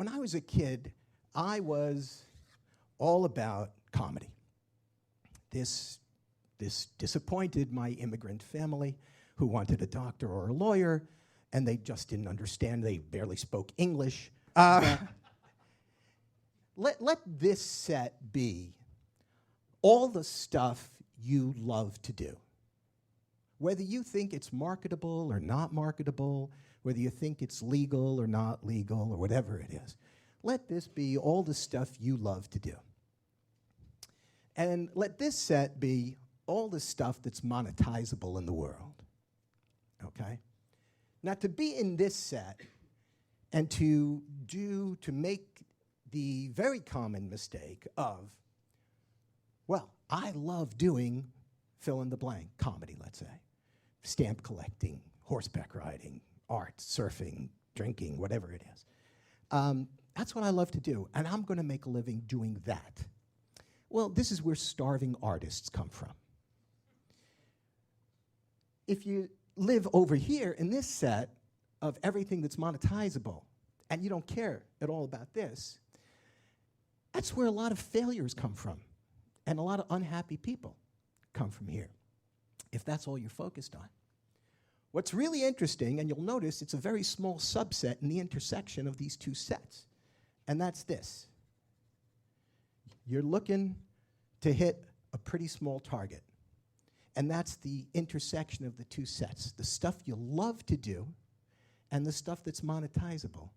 when I was a kid, I was all about comedy. This disappointed my immigrant family, who wanted a doctor or a lawyer, and they just didn't understand. They barely spoke English. Let this set be all the stuff you love to do. Whether you think it's marketable or not marketable, whether you think it's legal or not legal, or whatever it is, let this be all the stuff you love to do. And let this set be all the stuff that's monetizable in the world, okay? Now, to be in this set and to make the very common mistake of, well, I love doing fill in the blank, comedy, let's say, stamp collecting, horseback riding, art, surfing, drinking, whatever it is. That's what I love to do, and I'm going to make a living doing that. Well, this is where starving artists come from. If you live over here in this set of everything that's monetizable, and you don't care at all about this, that's where a lot of failures come from, and a lot of unhappy people come from here, if that's all you're focused on. What's really interesting, and you'll notice it's a very small subset in the intersection of these two sets, and that's this. You're looking to hit a pretty small target, and that's the intersection of the two sets, the stuff you love to do and the stuff that's monetizable,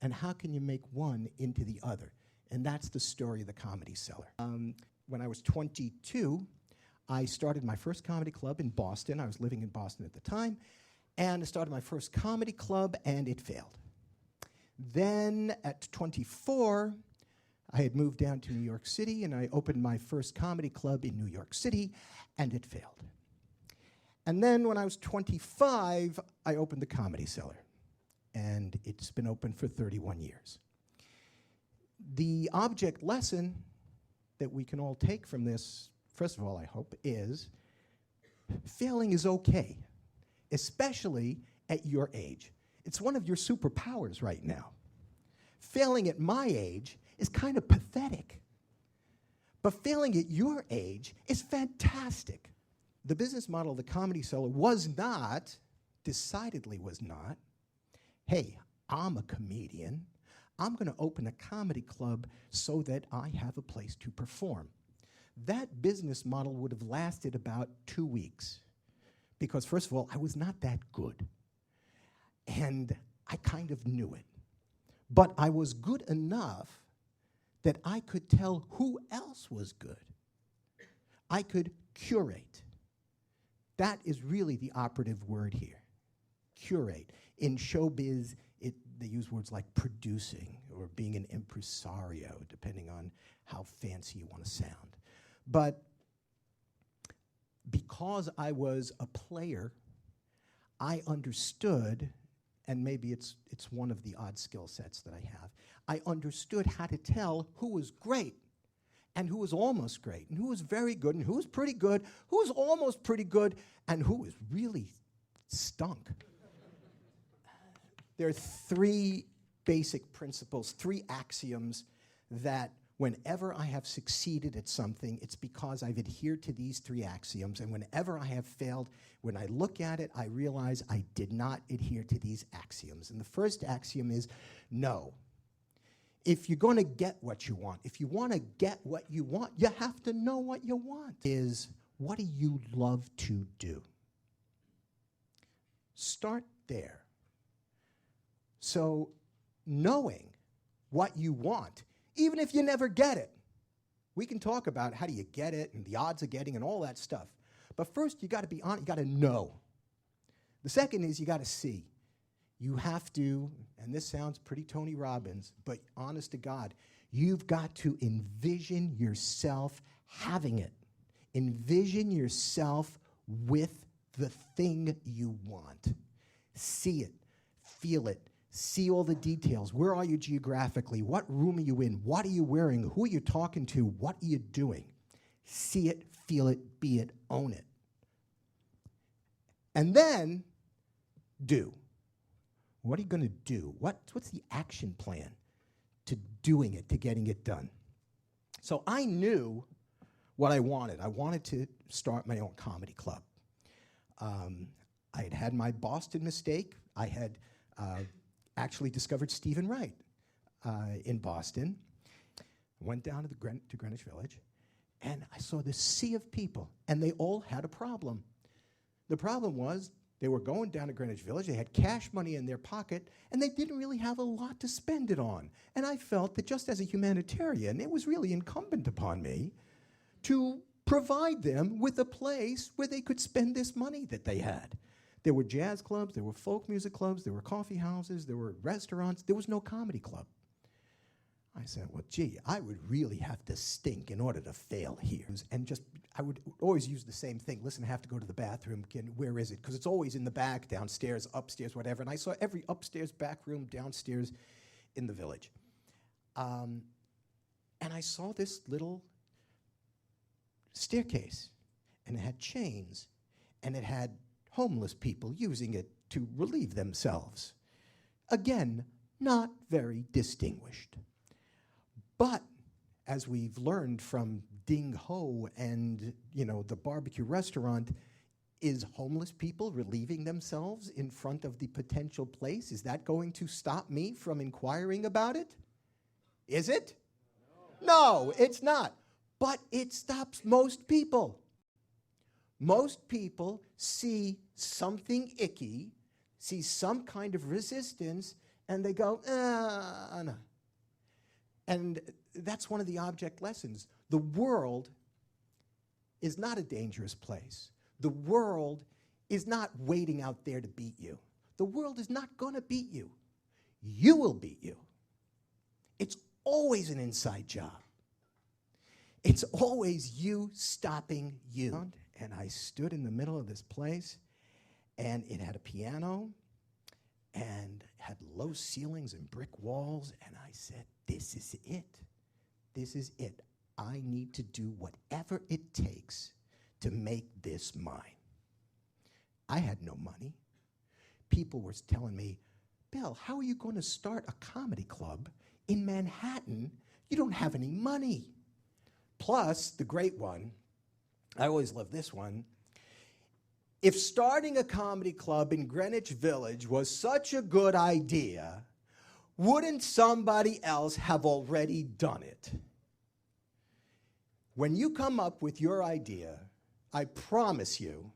and how can you make one into the other? And that's the story of the Comedy Cellar. When I was 22, I started my first comedy club in Boston. I was living in Boston at the time, and I started my first comedy club, and it failed. Then at 24, I had moved down to New York City, and I opened my first comedy club in New York City, and it failed. And then when I was 25, I opened the Comedy Cellar, and it's been open for 31 years. The object lesson that we can all take from this, first of all, I hope, is failing is okay, especially at your age. It's one of your superpowers right now. Failing at my age is kind of pathetic, but failing at your age is fantastic. The business model of the Comedy Cellar was not, decidedly was not, hey, I'm a comedian, I'm going to open a comedy club so that I have a place to perform. That business model would have lasted about 2 weeks, because first of all, I was not that good, and I kind of knew it. But I was good enough that I could tell who else was good. I could curate. That is really the operative word here, curate. In showbiz, they use words like producing or being an impresario, depending on how fancy you want to sound. But because I was a player, I understood, and maybe it's one of the odd skill sets that I have, I understood how to tell who was great and who was almost great, and who was very good, and who was pretty good, who was almost pretty good, and who was really stunk. There are three basic principles, three axioms that whenever I have succeeded at something, it's because I've adhered to these three axioms, and whenever I have failed, when I look at it, I realize I did not adhere to these axioms. And the first axiom is no. If you're going to get what you want, if you want to get what you want, you have to know what you want. Is what do you love to do? Start there. So knowing what you want, even if you never get it. We can talk about how do you get it and the odds of getting and all that stuff. But first, you got to be honest, you got to know. The second is you got to see. You have to, and this sounds pretty Tony Robbins, but honest to God, you've got to envision yourself having it. Envision yourself with the thing you want. See it, feel it. See all the details. Where are you geographically? What room are you in? What are you wearing? Who are you talking to? What are you doing? See it, feel it, be it, own it. And then do. What are you going to do? What's the action plan to doing it, to getting it done. So I knew what I wanted. I wanted to start my own comedy club. I had had my Boston mistake. I had actually discovered Stephen Wright in Boston. Went down to Greenwich Village, and I saw this sea of people, and they all had a problem. The problem was they were going down to Greenwich Village, they had cash money in their pocket, and they didn't really have a lot to spend it on. And I felt that just as a humanitarian, it was really incumbent upon me to provide them with a place where they could spend this money that they had. There were jazz clubs, there were folk music clubs, there were coffee houses, there were restaurants. There was no comedy club. I said, well, gee, I would really have to stink in order to fail here. And I would always use the same thing. Listen, I have to go to the bathroom. Where is it? Because it's always in the back, downstairs, upstairs, whatever. And I saw every upstairs, back room, downstairs in the village. And I saw this little staircase, and it had chains, and it had homeless people using it to relieve themselves. Again, not very distinguished. But as we've learned from Ding Ho and the barbecue restaurant, is homeless people relieving themselves in front of the potential place? Is that going to stop me from inquiring about it? Is it? No, it's not. But it stops most people. Most people see something icky, see some kind of resistance, and they go, no. And that's one of the object lessons. The world is not a dangerous place. The world is not waiting out there to beat you. The world is not going to beat you. You will beat you. It's always an inside job. It's always you stopping you. And I stood in the middle of this place, and it had a piano, and had low ceilings and brick walls, and I said, this is it. This is it. I need to do whatever it takes to make this mine. I had no money. People were telling me, Bill, how are you going to start a comedy club in Manhattan? You don't have any money. Plus, the great one, I always love this one, if starting a comedy club in Greenwich Village was such a good idea, wouldn't somebody else have already done it? When you come up with your idea, I promise you,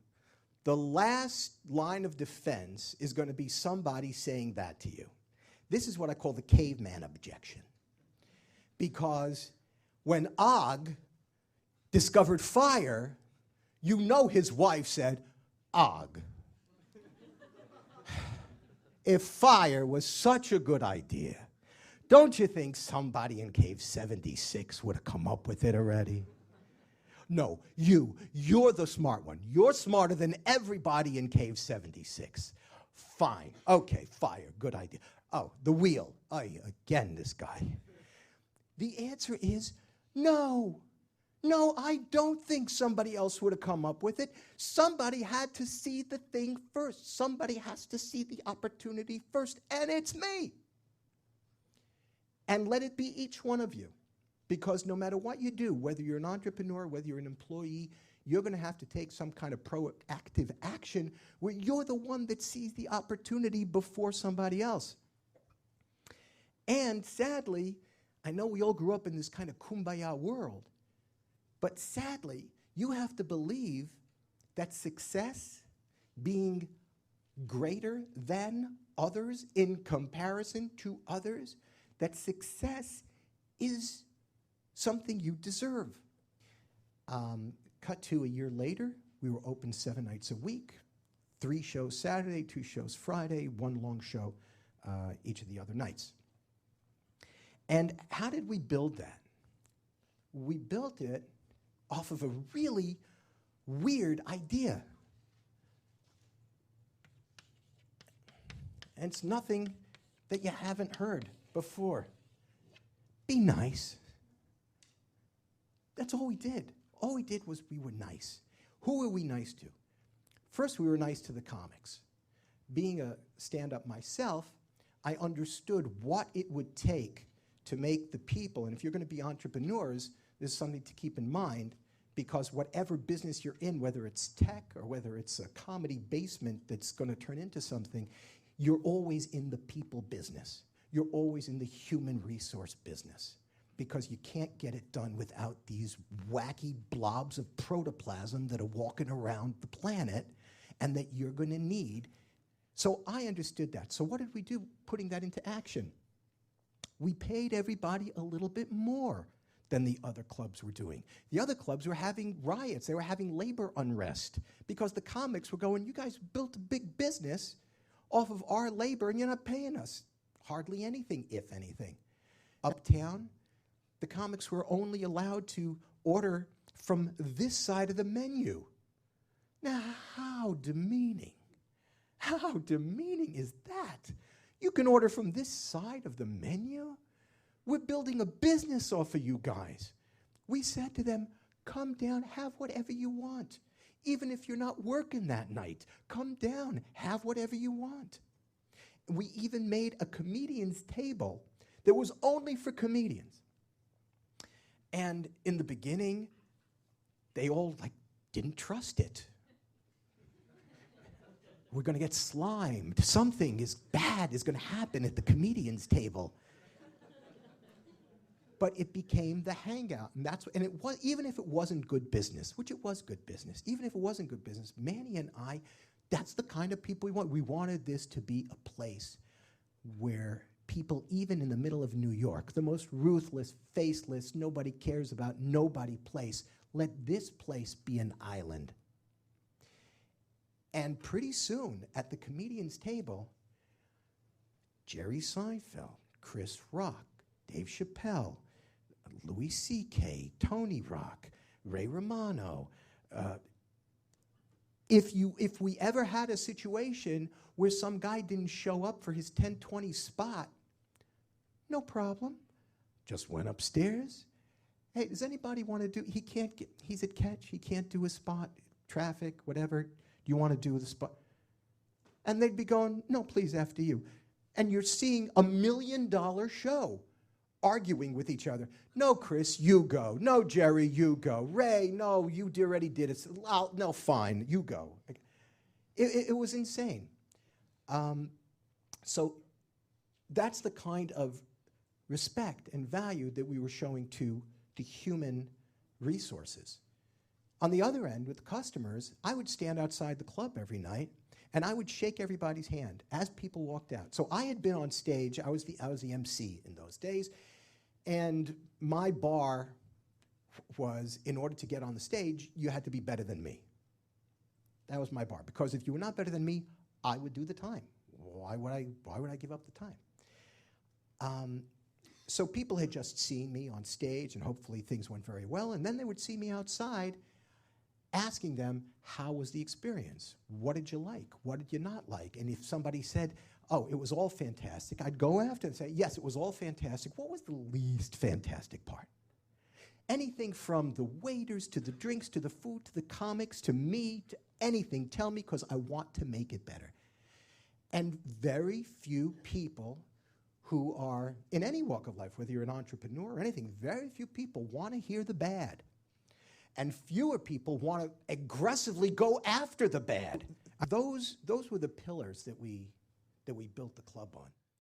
the last line of defense is going to be somebody saying that to you. This is what I call the caveman objection. Because when Og discovered fire, you know his wife said, Og, if fire was such a good idea, don't you think somebody in Cave 76 would have come up with it already? No, you're the smart one. You're smarter than everybody in Cave 76. Fine, okay, fire, good idea. Oh, the wheel, again, this guy. The answer is no. No, I don't think somebody else would have come up with it. Somebody had to see the thing first. Somebody has to see the opportunity first, and it's me. And let it be each one of you. Because no matter what you do, whether you're an entrepreneur, whether you're an employee, you're going to have to take some kind of proactive action where you're the one that sees the opportunity before somebody else. And sadly, I know we all grew up in this kind of kumbaya world, but sadly, you have to believe that success, being greater than others in comparison to others, that success is something you deserve. Cut to a year later, we were open 7 nights a week, 3 shows Saturday, 2 shows Friday, 1 long show each of the other nights. And how did we build that? We built it off of a really weird idea. And it's nothing that you haven't heard before. Be nice. That's all we did. All we did was we were nice. Who were we nice to? First, we were nice to the comics. Being a stand-up myself, I understood what it would take to make the people, and if you're going to be entrepreneurs, there's something to keep in mind, because whatever business you're in, whether it's tech or whether it's a comedy basement that's going to turn into something, you're always in the people business. You're always in the human resource business, because you can't get it done without these wacky blobs of protoplasm that are walking around the planet and that you're going to need. So I understood that. So what did we do putting that into action? We paid everybody a little bit more than the other clubs were doing. The other clubs were having riots. They were having labor unrest because the comics were going, you guys built a big business off of our labor and you're not paying us hardly anything, if anything. Uptown, the comics were only allowed to order from this side of the menu. Now, how demeaning. How demeaning is that? You can order from this side of the menu? We're building a business off of you guys. We said to them, come down, have whatever you want. Even if you're not working that night, come down, have whatever you want. We even made a comedian's table that was only for comedians. And in the beginning, they all didn't trust it. We're going to get slimed. Something bad is going to happen at the comedian's table. But it became the hangout, and it was, even if it wasn't good business, which it was good business, even if it wasn't good business, Manny and I, that's the kind of people we want. We wanted this to be a place where people, even in the middle of New York, the most ruthless, faceless, nobody cares about, nobody place, let this place be an island. And pretty soon, at the comedian's table, Jerry Seinfeld, Chris Rock, Dave Chappelle, Louis C.K., Tony Rock, Ray Romano. If we ever had a situation where some guy didn't show up for his 10:20 spot, no problem. Just went upstairs. Hey, does anybody want to do? He's at Catch. He can't do a spot. Traffic, whatever. Do you want to do the spot? And they'd be going, no, please, after you. And you're seeing $1 million show arguing with each other. No, Chris, you go. No, Jerry, you go. Ray, no, you already did it. No, fine, you go. It was insane. So that's the kind of respect and value that we were showing to the human resources. On the other end, with the customers, I would stand outside the club every night, and I would shake everybody's hand as people walked out. So I had been on stage. I was the MC in those days, and my bar was, in order to get on the stage, you had to be better than me. That was my bar, because if you were not better than me, I would do the time. Why would I give up the time? So people had just seen me on stage, and hopefully things went very well, and then they would see me outside, asking them, how was the experience? What did you like? What did you not like? And if somebody said, oh, it was all fantastic, I'd go after and say, yes, it was all fantastic. What was the least fantastic part? Anything from the waiters to the drinks to the food to the comics to me to anything, tell me, because I want to make it better. And very few people who are in any walk of life, whether you're an entrepreneur or anything, very few people want to hear the bad. And fewer people want to aggressively go after the bad. Those were the pillars that we built the club on.